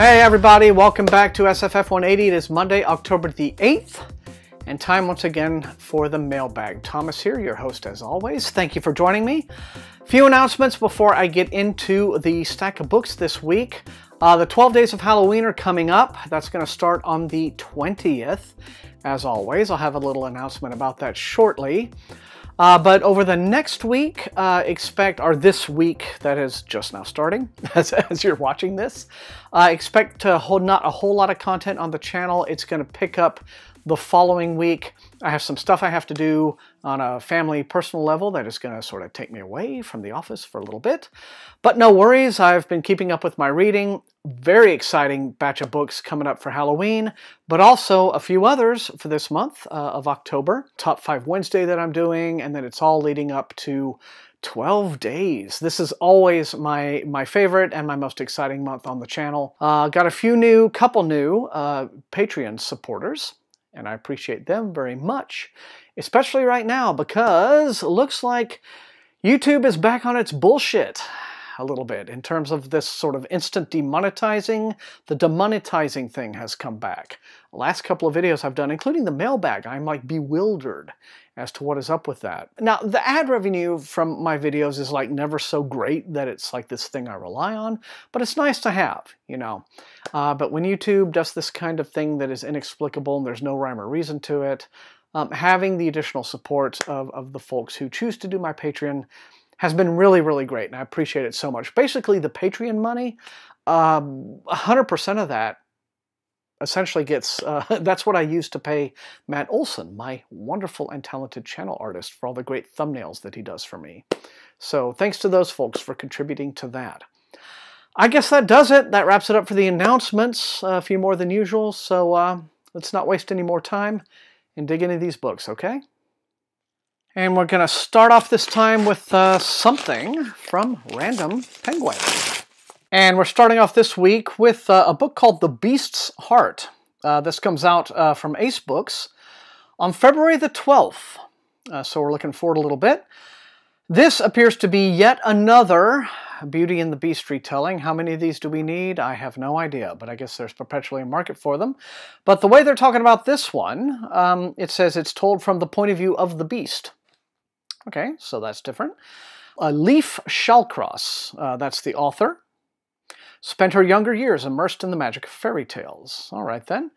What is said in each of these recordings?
Hey everybody, welcome back to SFF180. It is Monday, October the 8th, and time once again for the mailbag. Thomas here, your host as always. Thank you for joining me. A few announcements before I get into the stack of books this week. The 12 days of Halloween are coming up. That's going to start on the 20th. As always, I'll have a little announcement about that shortly. But over the next week, this week that is just now starting, as you're watching this, expect to hold not a whole lot of content on the channel. It's going to pick up the following week. I have some stuff I have to do on a family personal level that is going to sort of take me away from the office for a little bit. But no worries, I've been keeping up with my reading. Very exciting batch of books coming up for Halloween, but also a few others for this month of October. Top 5 Wednesday that I'm doing, and then it's all leading up to 12 days. This is always my favorite and my most exciting month on the channel. Got a couple new Patreon supporters, and I appreciate them very much, especially right now because it looks like YouTube is back on its bullshit a little bit in terms of this sort of instant demonetizing. The demonetizing thing has come back. The last couple of videos I've done, including the mailbag, I'm like bewildered as to what is up with that. Now, the ad revenue from my videos is like never so great that it's like this thing I rely on, but it's nice to have, you know. But when YouTube does this kind of thing that is inexplicable and there's no rhyme or reason to it, having the additional support of the folks who choose to do my Patreon has been really, really great, and I appreciate it so much. Basically, the Patreon money, 100% of that essentially gets, that's what I use to pay Matt Olson, my wonderful and talented channel artist, for all the great thumbnails that he does for me. So thanks to those folks for contributing to that. I guess that does it. That wraps it up for the announcements, a few more than usual, so let's not waste any more time and dig into these books, okay? And we're going to start off this time with something from Random Penguin. And we're starting off this week with a book called The Beast's Heart. This comes out from Ace Books on February the 12th. So we're looking forward a little bit. This appears to be yet another Beauty and the Beast retelling. How many of these do we need? I have no idea, but I guess there's perpetually a market for them. But the way they're talking about this one, it says it's told from the point of view of the beast. Okay, so that's different. Leaf Shallcross, that's the author, spent her younger years immersed in the magic of fairy tales. All right, then.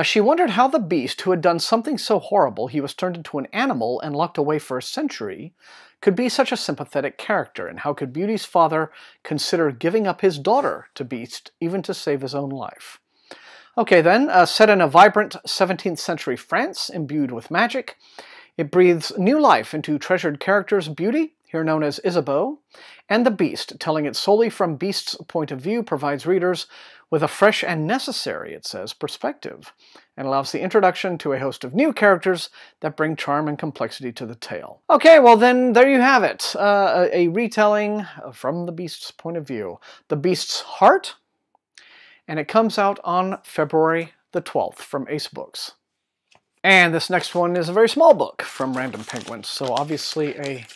She wondered how the beast, who had done something so horrible he was turned into an animal and locked away for a century, could be such a sympathetic character, and how could Beauty's father consider giving up his daughter to Beast, even to save his own life? Okay, then, set in a vibrant 17th century France, imbued with magic, it breathes new life into treasured characters Beauty, here known as Isabeau, and the Beast, telling it solely from Beast's point of view, provides readers with a fresh and necessary, it says, perspective, and allows the introduction to a host of new characters that bring charm and complexity to the tale. Okay, well then, there you have it. A retelling from the Beast's point of view. The Beast's Heart, and it comes out on February the 12th from Ace Books. And this next one is a very small book from Random Penguin, so obviously a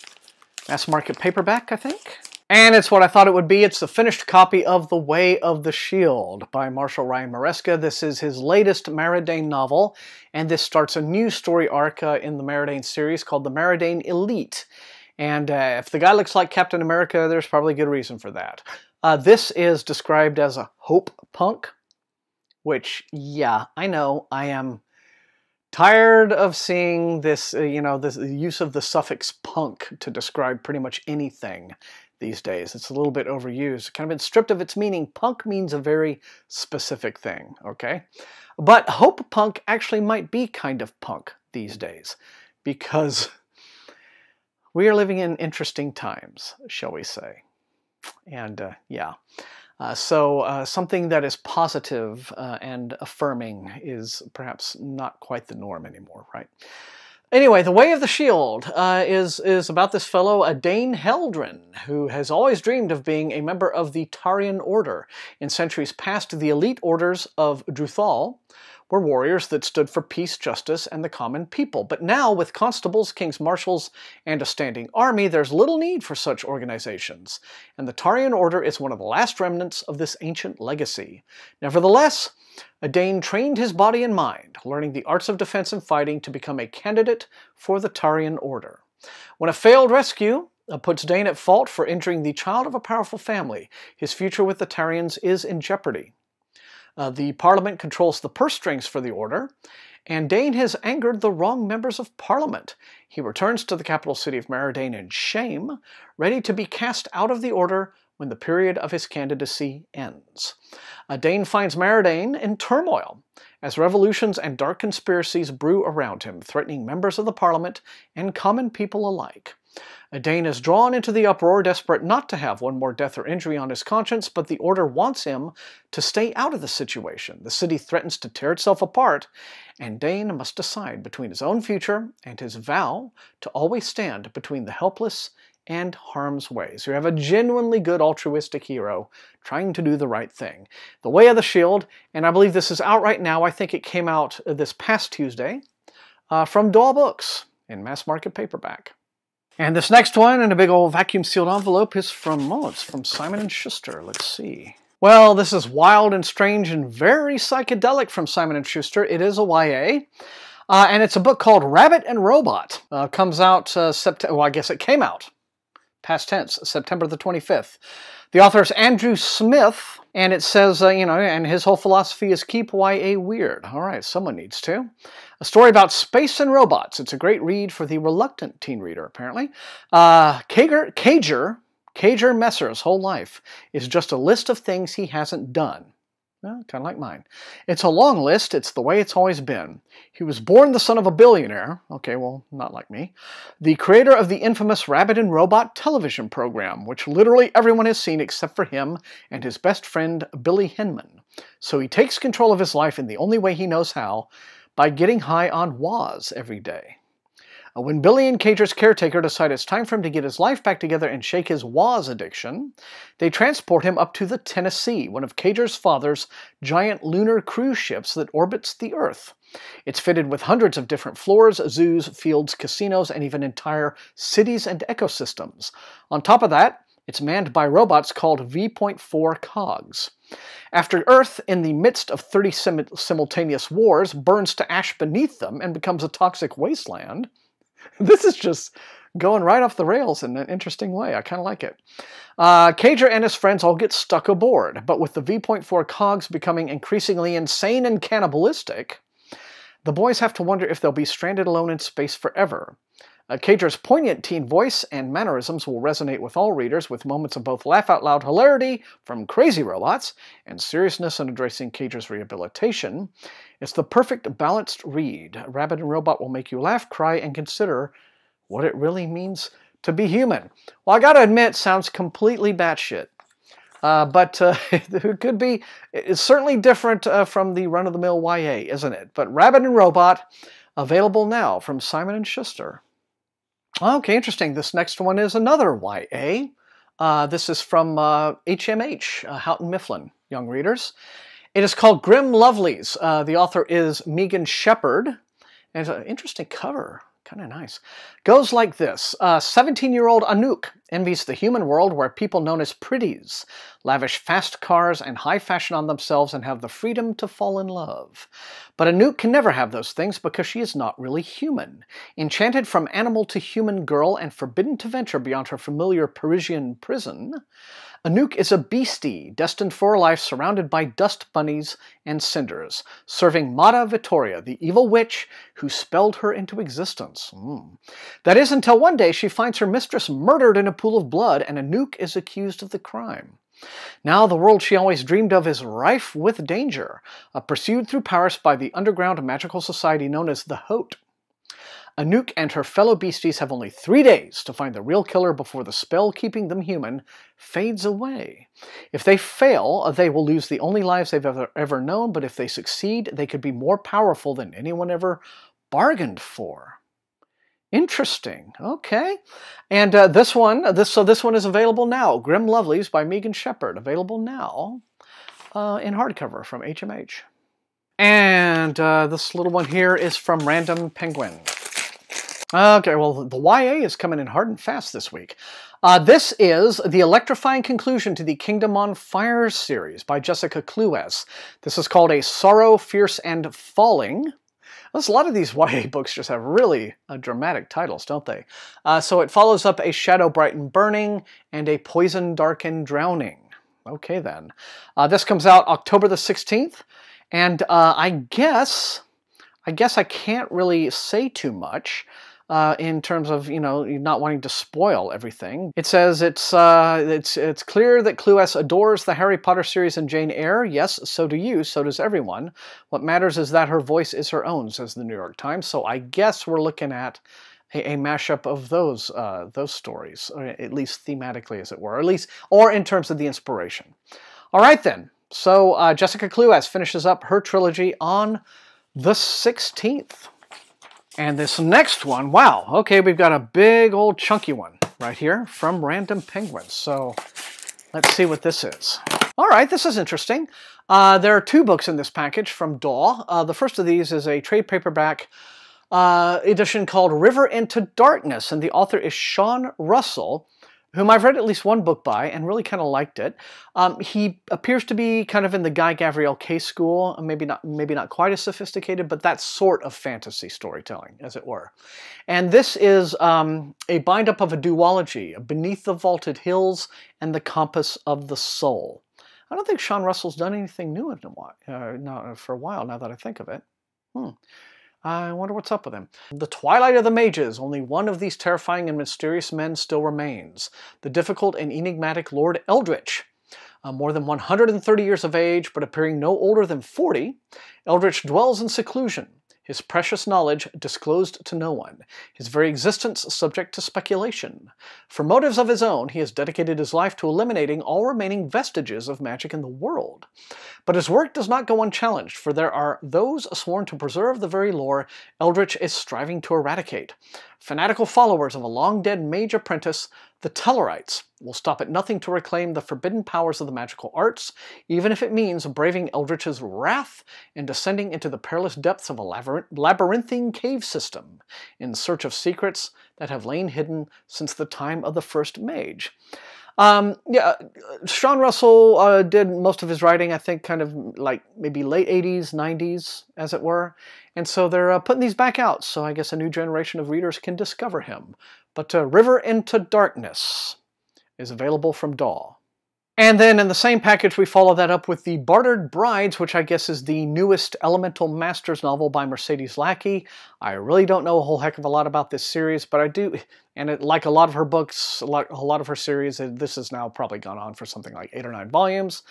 mass market paperback, I think. And it's what I thought it would be. It's the finished copy of The Way of the Shield by Marshall Ryan Maresca. This is his latest Maraudane novel, and this starts a new story arc in the Maraudane series called the Maraudane Elite. And if the guy looks like Captain America, there's probably good reason for that. This is described as a hope punk, which, yeah, I know, I am tired of seeing this, this use of the suffix punk to describe pretty much anything these days. It's a little bit overused, kind of been stripped of its meaning. Punk means a very specific thing, okay? But hope punk actually might be kind of punk these days, because we are living in interesting times, shall we say. And yeah. So something that is positive and affirming is perhaps not quite the norm anymore, right? Anyway, The Way of the Shield is about this fellow, Dane Heldren, who has always dreamed of being a member of the Tarian Order. In centuries past, the elite orders of Druthal were warriors that stood for peace, justice, and the common people. But now, with constables, king's marshals, and a standing army, there's little need for such organizations, and the Tarian Order is one of the last remnants of this ancient legacy. Nevertheless, Dane trained his body and mind, learning the arts of defense and fighting to become a candidate for the Tarian Order. When a failed rescue puts Dane at fault for injuring the child of a powerful family, his future with the Tarians is in jeopardy. The Parliament controls the purse strings for the Order, and Dane has angered the wrong members of Parliament. He returns to the capital city of Maraudane in shame, ready to be cast out of the Order when the period of his candidacy ends. Dane finds Maraudane in turmoil, as revolutions and dark conspiracies brew around him, threatening members of the Parliament and common people alike. Dane is drawn into the uproar, desperate not to have one more death or injury on his conscience, but the Order wants him to stay out of the situation. The city threatens to tear itself apart, and Dane must decide between his own future and his vow to always stand between the helpless and harm's way. So you have a genuinely good altruistic hero trying to do the right thing. The Way of the Shield, and I believe this is out right now. I think it came out this past Tuesday from Daw Books in mass market paperback. And this next one in a big old vacuum sealed envelope is from, it's from Simon & Schuster. Let's see. Well, this is wild and strange and very psychedelic from Simon & Schuster. It is a YA. And it's a book called Rabbit and Robot. Comes out well, I guess it came out, past tense, September the 25th. The author is Andrew Smith, and it says, and his whole philosophy is keep YA weird. All right, someone needs to. A story about space and robots. It's a great read for the reluctant teen reader, apparently. Cager Messer's whole life is just a list of things he hasn't done. Well, kind of like mine. It's a long list. It's the way it's always been. He was born the son of a billionaire. Okay, well, not like me. The creator of the infamous Rabbit and Robot television program, which literally everyone has seen except for him and his best friend, Billy Hinman. So he takes control of his life in the only way he knows how, by getting high on Woz every day. When Billy and Cager's caretaker decide it's time for him to get his life back together and shake his Woz addiction, they transport him up to the Tennessee, one of Cager's father's giant lunar cruise ships that orbits the Earth. It's fitted with hundreds of different floors, zoos, fields, casinos, and even entire cities and ecosystems. On top of that, it's manned by robots called V.4 cogs. After Earth, in the midst of 30 simultaneous wars, burns to ash beneath them and becomes a toxic wasteland, this is just going right off the rails in an interesting way. I kind of like it. Cager and his friends all get stuck aboard, but with the V.4 cogs becoming increasingly insane and cannibalistic, the boys have to wonder if they'll be stranded alone in space forever. Cager's poignant teen voice and mannerisms will resonate with all readers, with moments of both laugh-out-loud hilarity from crazy robots and seriousness in addressing Cager's rehabilitation. It's the perfect balanced read. Rabbit and Robot will make you laugh, cry, and consider what it really means to be human. Well, I gotta admit, sounds completely batshit. But it could be, it's certainly different from the run-of-the-mill YA, isn't it? But Rabbit and Robot, available now from Simon & Schuster. Okay, interesting. This next one is another YA. This is from HMH, Houghton Mifflin, young readers. It is called Grim Lovelies. The author is Megan Shepherd. And it's an interesting cover. Kind of nice. Goes like this. 17-year-old Anouk envies the human world where people known as pretties lavish fast cars and high fashion on themselves and have the freedom to fall in love. But Anouk can never have those things because she is not really human. Enchanted from animal to human girl and forbidden to venture beyond her familiar Parisian prison, Anouk is a beastie destined for a life surrounded by dust bunnies and cinders, serving Mata Vittoria, the evil witch who spelled her into existence. That is until one day she finds her mistress murdered in a pool of blood and Anouk is accused of the crime. Now the world she always dreamed of is rife with danger, pursued through Paris by the underground magical society known as the Haute. Anouk and her fellow beasties have only 3 days to find the real killer before the spell keeping them human fades away. If they fail, they will lose the only lives they've ever known, but if they succeed, they could be more powerful than anyone ever bargained for. Interesting. Okay. And this one is available now. Grim Lovelies by Megan Shepherd, available now in hardcover from HMH. And this little one here is from Random Penguin. Okay, well, the YA is coming in hard and fast this week. This is the electrifying conclusion to the Kingdom on Fire series by Jessica Cluess. This is called A Sorrow, Fierce, and Falling. A lot of these YA books just have really dramatic titles, don't they? So it follows up A Shadow Bright and Burning and A Poison Dark and Drowning. Okay then. This comes out October the 16th, and I guess I can't really say too much in terms of, you know, not wanting to spoil everything. It says it's clear that Cluess adores the Harry Potter series and Jane Eyre. Yes, so do you, so does everyone. What matters is that her voice is her own, says the New York Times. So I guess we're looking at a mashup of those stories, or at least thematically, as it were, or in terms of the inspiration. All right then. So Jessica Cluess finishes up her trilogy on the 16th. And this next one, wow, okay, we've got a big old chunky one right here from Random Penguin. So let's see what this is. All right, this is interesting. There are 2 books in this package from Daw. The first of these is a trade paperback edition called River into Darkness, and the author is Sean Russell, whom I've read at least one book by and really kind of liked it. He appears to be kind of in the Guy Gavriel K school, maybe not quite as sophisticated, but that sort of fantasy storytelling, as it were. And this is a bind-up of a duology, Beneath the Vaulted Hills and The Compass of the Soul. I don't think Sean Russell's done anything new in a while, for a while, now that I think of it. I wonder what's up with him. The Twilight of the Mages. Only one of these terrifying and mysterious men still remains. The difficult and enigmatic Lord Eldritch. More than 130 years of age, but appearing no older than 40, Eldritch dwells in seclusion, his precious knowledge disclosed to no one, his very existence subject to speculation. For motives of his own, he has dedicated his life to eliminating all remaining vestiges of magic in the world. But his work does not go unchallenged, for there are those sworn to preserve the very lore Eldritch is striving to eradicate. Fanatical followers of a long-dead mage apprentice, the Tellarites, will stop at nothing to reclaim the forbidden powers of the magical arts, even if it means braving Eldritch's wrath and descending into the perilous depths of a labyrinthine cave system in search of secrets that have lain hidden since the time of the first mage. Yeah, Sean Russell did most of his writing, I think, kind of like maybe late 80s, 90s, as it were. And so they're putting these back out, so I guess a new generation of readers can discover him. But River into Darkness is available from Daw. And then in the same package, we follow that up with the Bartered Brides, which I guess is the newest Elemental Masters novel by Mercedes Lackey. I really don't know a whole heck of a lot about this series, but I do, and like a lot of her books, a lot of her series, this has now probably gone on for something like 8 or 9 volumes.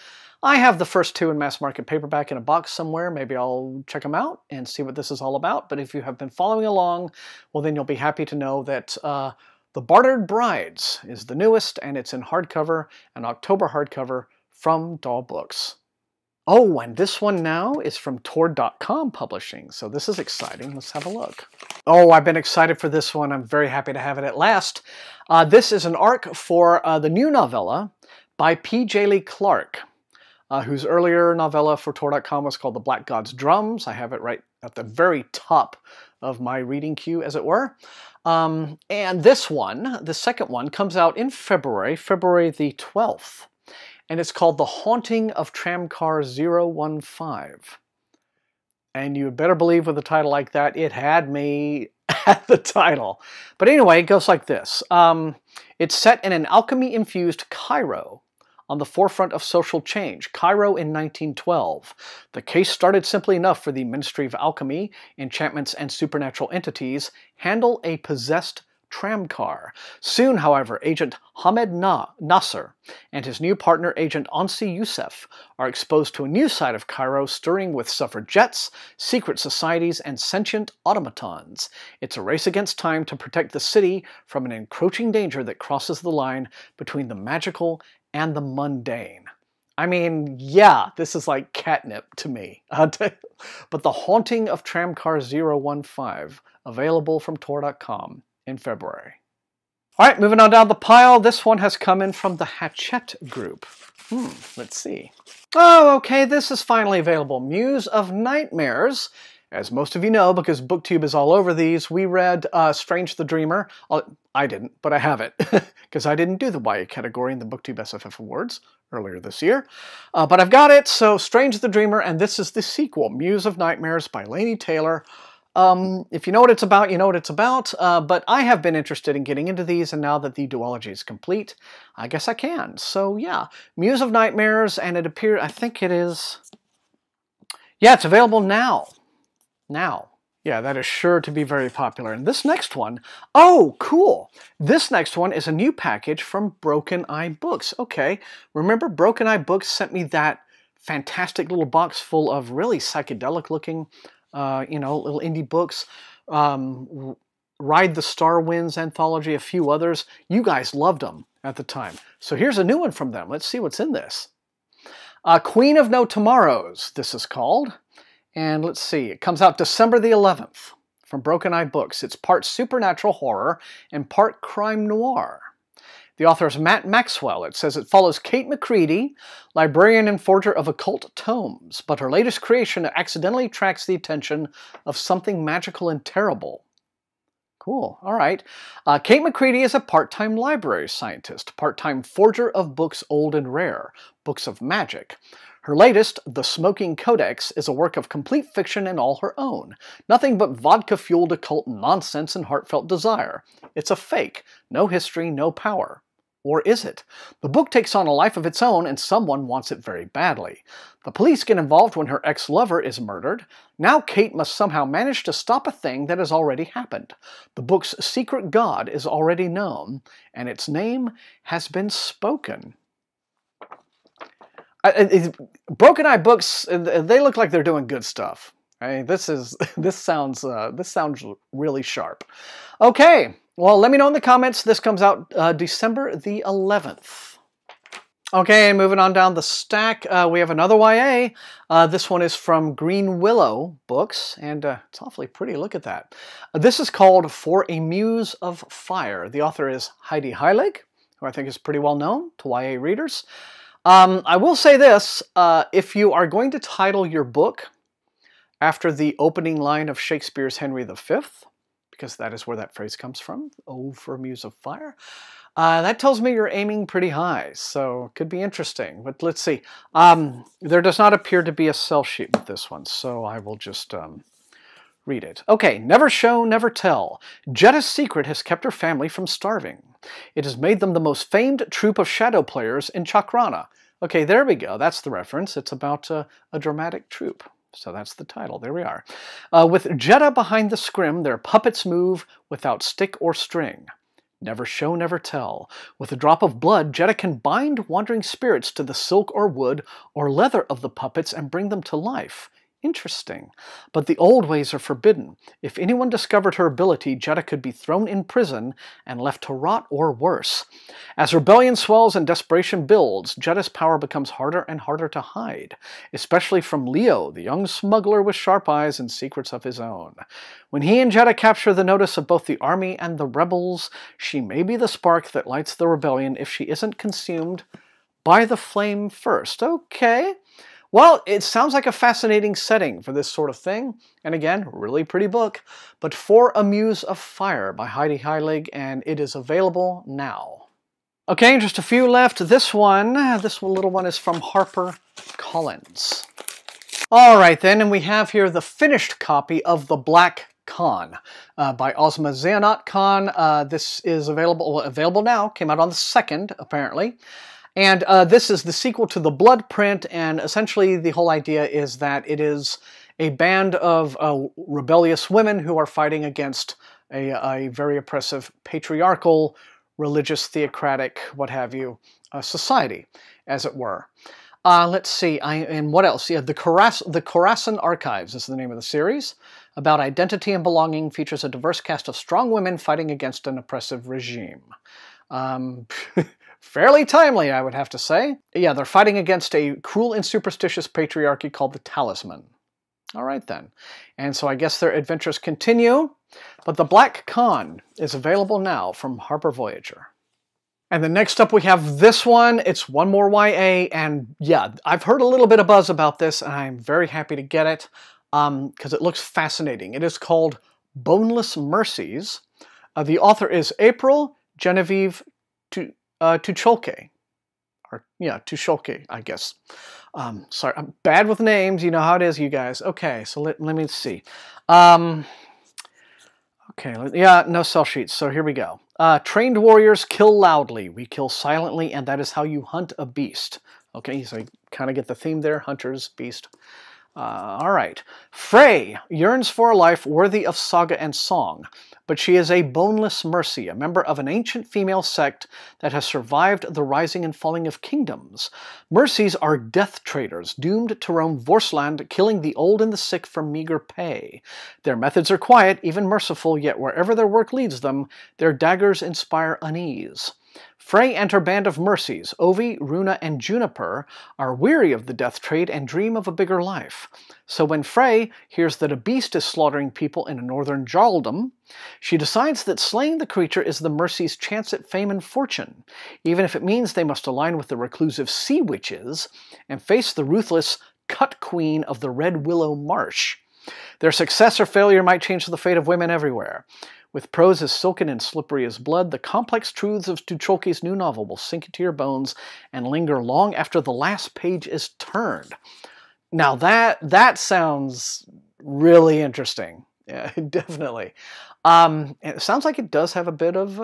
I have the first 2 in mass market paperback in a box somewhere. Maybe I'll check them out and see what this is all about. But if you have been following along, well, then you'll be happy to know that The Bartered Brides is the newest, and it's in hardcover, an October hardcover from Daw Books. Oh, and this one now is from Tor.com Publishing, so this is exciting. Let's have a look. Oh, I've been excited for this one. I'm very happy to have it at last. This is an arc for the new novella by P.J. Lee Clark, whose earlier novella for Tor.com was called The Black God's Drums. I have it right at the very top of my reading queue, as it were. And this one, the second one, comes out in February the 12th. And it's called The Haunting of Tramcar 015. And you better believe with a title like that, it had me at the title. But anyway, it goes like this. It's set in an alchemy-infused Cairo, on the forefront of social change, Cairo in 1912. The case started simply enough for the Ministry of Alchemy, Enchantments, and Supernatural Entities handle a possessed tramcar. Soon, however, Agent Hamed Nasser and his new partner, Agent Ansi Youssef, are exposed to a new side of Cairo stirring with suffragettes, secret societies, and sentient automatons. It's a race against time to protect the city from an encroaching danger that crosses the line between the magical and the mundane. I mean, yeah, this is like catnip to me. But The Haunting of Tramcar 015, available from Tor.com in February. All right, moving on down the pile. This one has come in from the Hachette Group. Let's see. Oh, okay, this is finally available. Muse of Nightmares. As most of you know, because BookTube is all over these, we read Strange the Dreamer. I didn't, but I have it, because I didn't do the YA category in the BookTube SFF Awards earlier this year. But I've got it, so Strange the Dreamer, and this is the sequel, Muse of Nightmares by Laini Taylor. If you know what it's about, you know what it's about, but I have been interested in getting into these, and now that the duology is complete, I guess I can. So yeah, Muse of Nightmares, and it appears, I think it is, yeah, it's available now. Yeah, that is sure to be very popular. And this next one, oh, cool. This next one is a new package from Broken Eye Books. Okay, remember Broken Eye Books sent me that fantastic little box full of really psychedelic looking, you know, little indie books. Ride the Star Winds anthology, a few others. You guys loved them at the time. So here's a new one from them. Let's see what's in this. Queen of No Tomorrows, this is called. And let's see, it comes out December the 11th from Broken Eye Books. It's part supernatural horror and part crime noir. The author is Matt Maxwell. It says it follows Kate McCready, librarian and forger of occult tomes, but her latest creation accidentally attracts the attention of something magical and terrible. Cool, all right. Kate McCready is a part-time library scientist, part-time forger of books old and rare, books of magic. Her latest, The Smoking Codex, is a work of complete fiction and all her own. Nothing but vodka-fueled occult nonsense and heartfelt desire. It's a fake. No history, no power. Or is it? The book takes on a life of its own and someone wants it very badly. The police get involved when her ex-lover is murdered. Now Kate must somehow manage to stop a thing that has already happened. The book's secret god is already known, and its name has been spoken. Broken Eye Books, they look like they're doing good stuff. I mean, this sounds really sharp. Okay, well, let me know in the comments. This comes out December the 11th. Okay, moving on down the stack, we have another YA. This one is from Green Willow Books, and it's awfully pretty. Look at that. This is called For a Muse of Fire. The author is Heidi Heilig, who I think is pretty well known to YA readers. I will say this, if you are going to title your book after the opening line of Shakespeare's Henry V, because that is where that phrase comes from, oh, for a muse of fire, that tells me you're aiming pretty high, so it could be interesting. But let's see. There does not appear to be a sell sheet with this one, so I will just read it. Okay, never show, never tell. Jetta's secret has kept her family from starving. It has made them the most famed troupe of shadow players in Chakrana. Okay, there we go. That's the reference. It's about a dramatic troupe. So that's the title. There we are. With Jetta behind the scrim, their puppets move without stick or string. Never show, never tell. With a drop of blood, Jetta can bind wandering spirits to the silk or wood or leather of the puppets and bring them to life. Interesting. But the old ways are forbidden. If anyone discovered her ability, Jetta could be thrown in prison and left to rot or worse. As rebellion swells and desperation builds, Jetta's power becomes harder and harder to hide, especially from Leo, the young smuggler with sharp eyes and secrets of his own. When he and Jetta capture the notice of both the army and the rebels, she may be the spark that lights the rebellion if she isn't consumed by the flame first. Okay. Well, it sounds like a fascinating setting for this sort of thing. And again, really pretty book. But For a Muse of Fire by Heidi Heilig, and it is available now. Okay, just a few left. This little one is from HarperCollins. All right then, and we have here the finished copy of The Black Khan by Ozma Zianat Khan. This is available now. Came out on the 2nd, apparently. And this is the sequel to The Blood Print, and essentially the whole idea is that it is a band of rebellious women who are fighting against a very oppressive, patriarchal, religious, theocratic, what have you, society, as it were. Let's see, and what else? Yeah, the Khorasan Archives is the name of the series. About identity and belonging, features a diverse cast of strong women fighting against an oppressive regime. Fairly timely, I would have to say. Yeah, they're fighting against a cruel and superstitious patriarchy called the Talisman. All right, then. And so I guess their adventures continue. But The Black Khan is available now from Harper Voyager. And then next up we have this one. It's one more YA, and yeah, I've heard a little bit of buzz about this, and I'm very happy to get it because it looks fascinating. It is called Boneless Mercies. The author is April Genevieve Tucholke. Or, yeah, Tucholke, I guess. Sorry, I'm bad with names. You know how it is, you guys. Okay, so let me see. Okay, yeah, no sell sheets, so here we go. Trained warriors kill loudly. We kill silently, and that is how you hunt a beast. Okay, so you kind of get the theme there. Hunters, beast. All right. Frey yearns for a life worthy of saga and song, but she is a boneless mercy, a member of an ancient female sect that has survived the rising and falling of kingdoms. Mercies are death traders, doomed to roam Vorsland, killing the old and the sick for meager pay. Their methods are quiet, even merciful, yet wherever their work leads them, their daggers inspire unease. Frey and her band of mercies, Ovi, Runa, and Juniper, are weary of the death trade and dream of a bigger life. So when Frey hears that a beast is slaughtering people in a northern jarldom, she decides that slaying the creature is the mercies' chance at fame and fortune, even if it means they must align with the reclusive sea witches and face the ruthless Cut Queen of the Red Willow Marsh. Their success or failure might change the fate of women everywhere. With prose as silken and slippery as blood, the complex truths of Tucholke's new novel will sink into your bones and linger long after the last page is turned. Now that sounds really interesting. Yeah, definitely. It sounds like it does have a bit of,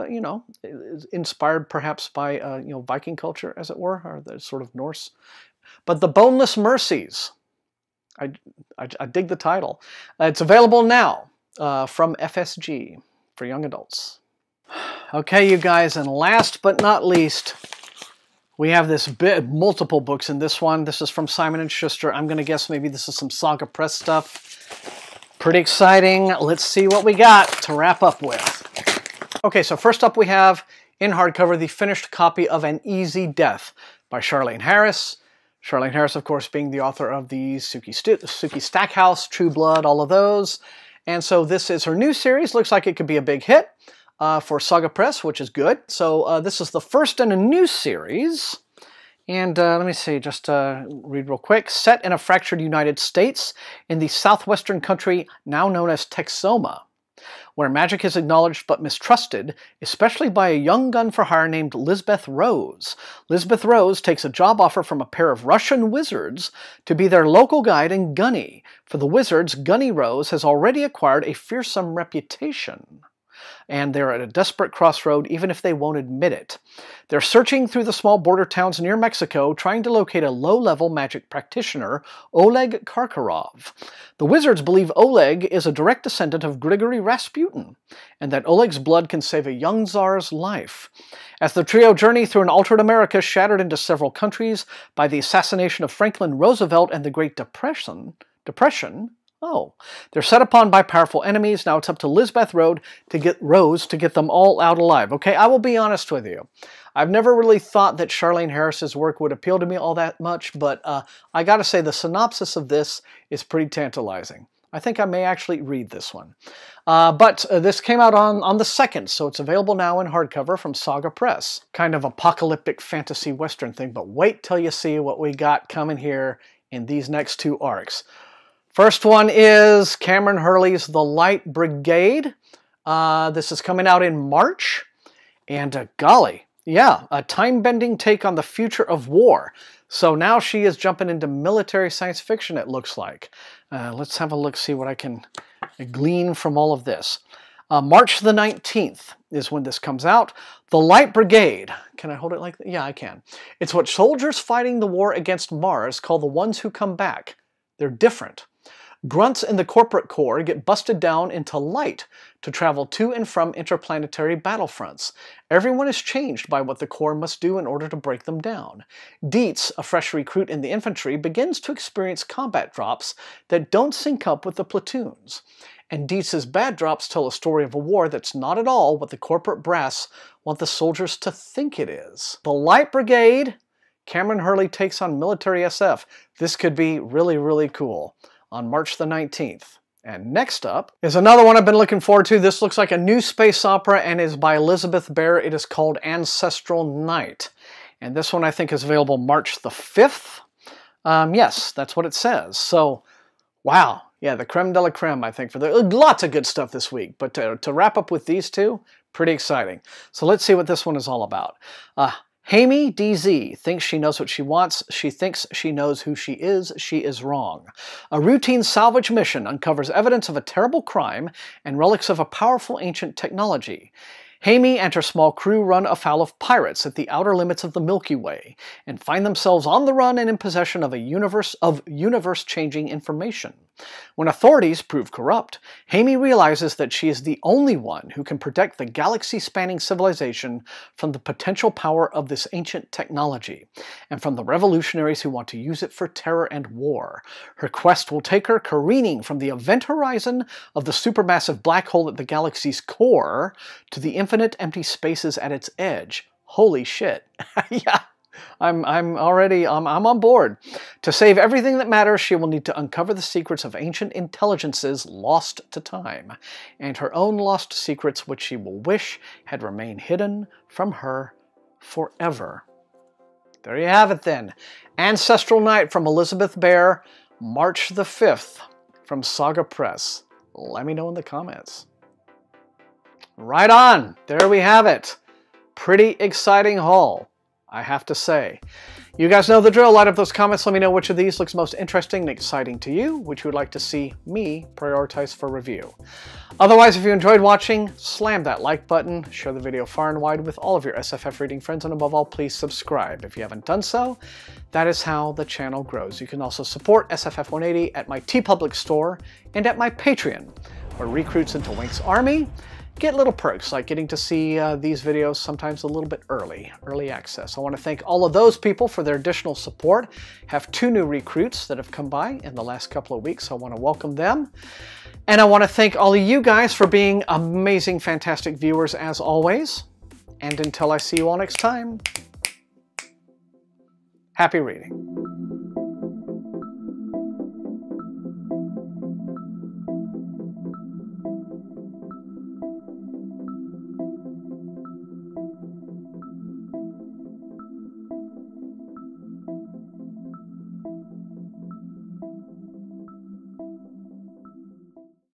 inspired perhaps by, Viking culture, as it were, or the sort of Norse. But the Boneless Mercies. I dig the title. It's available now from FSG. For young adults. Okay, you guys, and last but not least, we have this multiple books in this one. This is from Simon & Schuster. I'm going to guess maybe this is some Saga Press stuff. Pretty exciting. Let's see what we got to wrap up with. Okay, so first up we have, in hardcover, the finished copy of An Easy Death by Charlaine Harris. Charlaine Harris, of course, being the author of the Sookie Stackhouse, True Blood, all of those. And so this is her new series. Looks like it could be a big hit for Saga Press, which is good. So this is the first in a new series. And let me see, just read real quick. Set in a fractured United States in the southwestern country now known as Texoma, where magic is acknowledged but mistrusted, especially by a young gun-for-hire named Lisbeth Rose. Lisbeth Rose takes a job offer from a pair of Russian wizards to be their local guide and gunny. For the wizards, Gunny Rose has already acquired a fearsome reputation, and they're at a desperate crossroad even if they won't admit it. They're searching through the small border towns near Mexico, trying to locate a low-level magic practitioner, Oleg Karkarov. The wizards believe Oleg is a direct descendant of Grigory Rasputin, and that Oleg's blood can save a young Tsar's life. As the trio journey through an altered America shattered into several countries by the assassination of Franklin Roosevelt and the Great Depression, they're set upon by powerful enemies. Now it's up to Lisbeth Rose to get them all out alive. Okay, I will be honest with you. I've never really thought that Charlaine Harris's work would appeal to me all that much, but I gotta say the synopsis of this is pretty tantalizing. I think I may actually read this one. But this came out on the 2nd, so it's available now in hardcover from Saga Press. Kind of apocalyptic fantasy western thing, but wait till you see what we got coming here in these next two arcs. First one is Cameron Hurley's The Light Brigade. This is coming out in March. And golly, yeah, a time-bending take on the future of war. So now she is jumping into military science fiction, it looks like. Let's have a look, see what I can glean from all of this. March the 19th is when this comes out. The Light Brigade. Can I hold it like that? Yeah, I can. It's what soldiers fighting the war against Mars call the ones who come back. They're different. Grunts in the corporate corps get busted down into light to travel to and from interplanetary battlefronts. Everyone is changed by what the corps must do in order to break them down. Dietz, a fresh recruit in the infantry, begins to experience combat drops that don't sync up with the platoons. And Dietz's bad drops tell a story of a war that's not at all what the corporate brass want the soldiers to think it is. The Light Brigade, Cameron Hurley takes on military SF. This could be really, really cool. On March the 19th. And next up is another one I've been looking forward to. This looks like a new space opera and is by Elizabeth Bear. It is called Ancestral Night. And this one I think is available March the 5th. Yes, that's what it says. So, wow. Yeah, the creme de la creme, I think. Lots of good stuff this week. But to wrap up with these two, pretty exciting. So let's see what this one is all about. Hamey DZ thinks she knows what she wants. She thinks she knows who she is. She is wrong. A routine salvage mission uncovers evidence of a terrible crime and relics of a powerful ancient technology. Hamey and her small crew run afoul of pirates at the outer limits of the Milky Way and find themselves on the run and in possession of universe-changing information. When authorities prove corrupt, Hamey realizes that she is the only one who can protect the galaxy-spanning civilization from the potential power of this ancient technology, and from the revolutionaries who want to use it for terror and war. Her quest will take her careening from the event horizon of the supermassive black hole at the galaxy's core to the infinite empty spaces at its edge. Holy shit. Yeah. I'm on board. To save everything that matters, she will need to uncover the secrets of ancient intelligences lost to time, and her own lost secrets which she will wish had remained hidden from her forever. There you have it then. Ancestral Night from Elizabeth Bear, March the 5th from Saga Press. Let me know in the comments. Right on. There we have it. Pretty exciting haul, I have to say. You guys know the drill. Light up those comments. Let me know which of these looks most interesting and exciting to you, which you would like to see me prioritize for review. Otherwise, if you enjoyed watching, slam that like button, share the video far and wide with all of your SFF reading friends, and above all, please subscribe if you haven't done so. That is how the channel grows. You can also support SFF180 at my TeePublic store and at my Patreon, where recruits into Wink's Army get little perks like getting to see these videos sometimes a little bit early access. I want to thank all of those people for their additional support. Have 2 new recruits that have come by in the last couple of weeks. So I want to welcome them. And I want to thank all of you guys for being amazing, fantastic viewers as always. And until I see you all next time, happy reading.